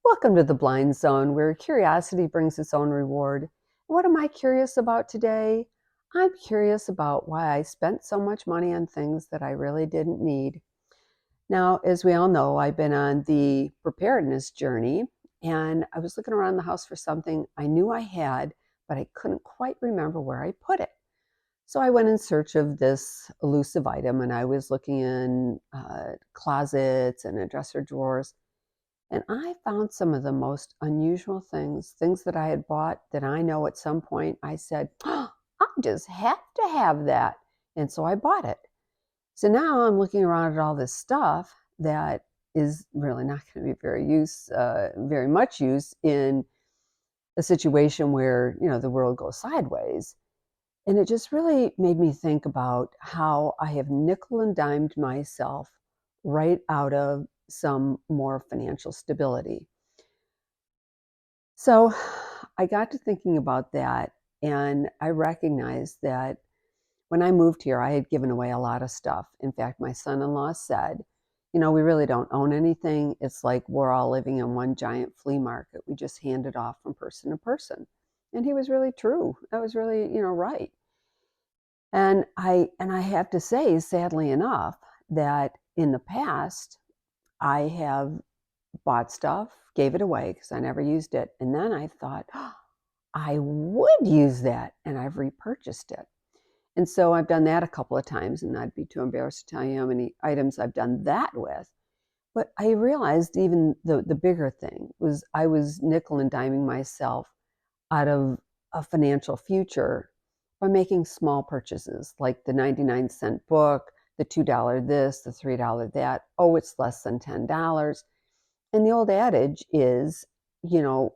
Welcome to the Blind Zone, where curiosity brings its own reward. What am I curious about today? I'm curious about why I spent so much money on things that I really didn't need. Now, as we all know, I've been on the preparedness journey, and I was looking around the house for something I knew I had, but I couldn't quite remember where I put it. So I went in search of this elusive item, and I was looking in closets and in dresser drawers. And I found some of the most unusual things that I had bought that I know at some point I said, oh, I just have to have that. And so I bought it. So now I'm looking around at all this stuff that is really not going to be very much use in a situation where, the world goes sideways. And it just really made me think about how I have nickel and dimed myself right out of some more financial stability. So I got to thinking about that, and I recognized that when I moved here, I had given away a lot of stuff. In fact, my son in law said, we really don't own anything. It's like we're all living in one giant flea market. We just hand it off from person to person. And he was really true. That was really, right. And I have to say, sadly enough, that in the past, I have bought stuff, gave it away because I never used it. And then I thought, oh, I would use that, and I've repurchased it. And so I've done that a couple of times, and I'd be too embarrassed to tell you how many items I've done that with. But I realized even the bigger thing was I was nickel and diming myself out of a financial future by making small purchases like the 99-cent book, the $2 this, the $3 that. Oh, it's less than $10. And the old adage is, you know,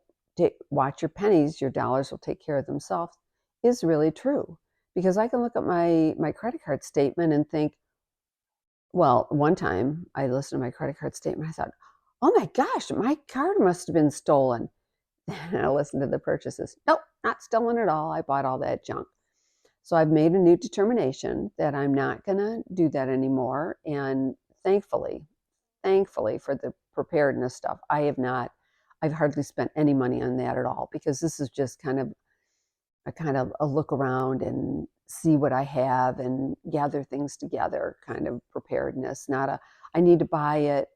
watch your pennies, your dollars will take care of themselves, is really true. Because I can look at my credit card statement and think, well, one time I listened to my credit card statement, I thought, oh my gosh, my card must have been stolen. And I listened to the purchases. Nope, not stolen at all. I bought all that junk. So I've made a new determination that I'm not going to do that anymore. And thankfully for the preparedness stuff, I've hardly spent any money on that at all, because this is just kind of a look around and see what I have and gather things together kind of preparedness, not a, I need to buy it.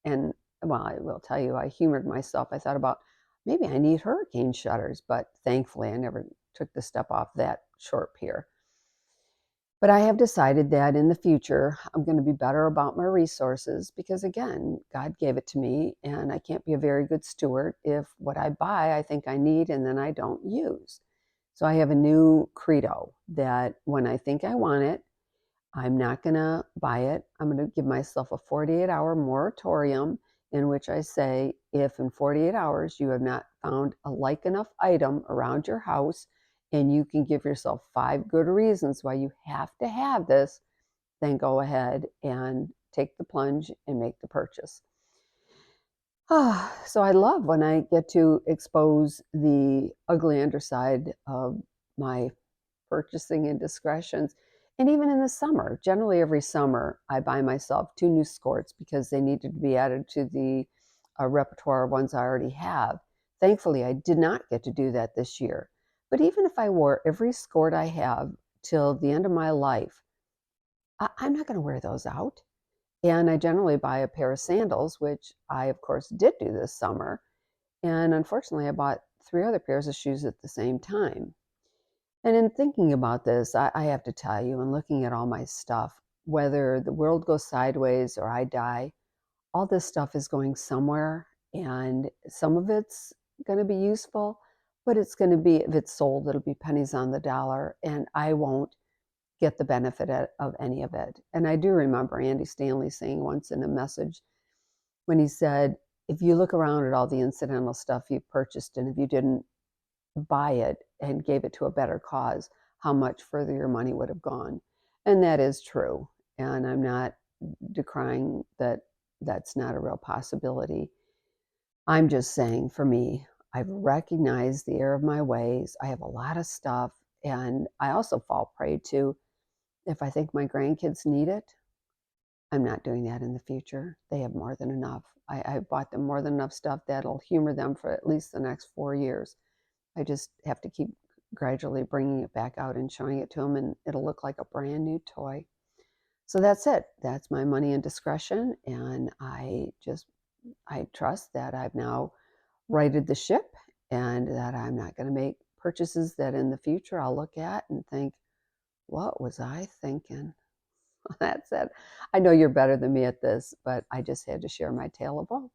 And well, I will tell you, I humored myself. I thought about maybe I need hurricane shutters, but thankfully I never took the step off that short pier. But I have decided that in the future, I'm going to be better about my resources because, again, God gave it to me, and I can't be a very good steward if what I buy I think I need and then I don't use. So I have a new credo that when I think I want it, I'm not going to buy it. I'm going to give myself a 48-hour moratorium in which I say, if in 48 hours you have not found a like enough item around your house and you can give yourself 5 good reasons why you have to have this, then go ahead and take the plunge and make the purchase. So I love when I get to expose the ugly underside of my purchasing indiscretions. And even in the summer, generally every summer, I buy myself 2 new skirts because they needed to be added to the repertoire of ones I already have. Thankfully, I did not get to do that this year. But even if I wore every skirt I have till the end of my life, I'm not going to wear those out. And I generally buy a pair of sandals, which I, of course, did do this summer. And unfortunately, I bought 3 other pairs of shoes at the same time. And in thinking about this, I have to tell you, and looking at all my stuff, whether the world goes sideways or I die, all this stuff is going somewhere. And some of it's going to be useful, but it's going to be, if it's sold, it'll be pennies on the dollar. And I won't get the benefit of any of it. And I do remember Andy Stanley saying once in a message when he said, if you look around at all the incidental stuff you purchased, and if you didn't buy it and gave it to a better cause, how much further your money would have gone. And that is true. And I'm not decrying that that's not a real possibility. I'm just saying, for me, I've recognized the error of my ways. I have a lot of stuff. And I also fall prey to, if I think my grandkids need it, I'm not doing that in the future. They have more than enough. I bought them more than enough stuff that'll humor them for at least the next 4 years. I just have to keep gradually bringing it back out and showing it to them, and it'll look like a brand new toy. So that's it. That's my money and discretion. And I trust that I've now righted the ship and that I'm not going to make purchases that in the future I'll look at and think, what was I thinking? That's it. I know you're better than me at this, but I just had to share my tale of woe.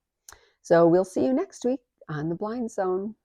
So we'll see you next week on The Blind Zone.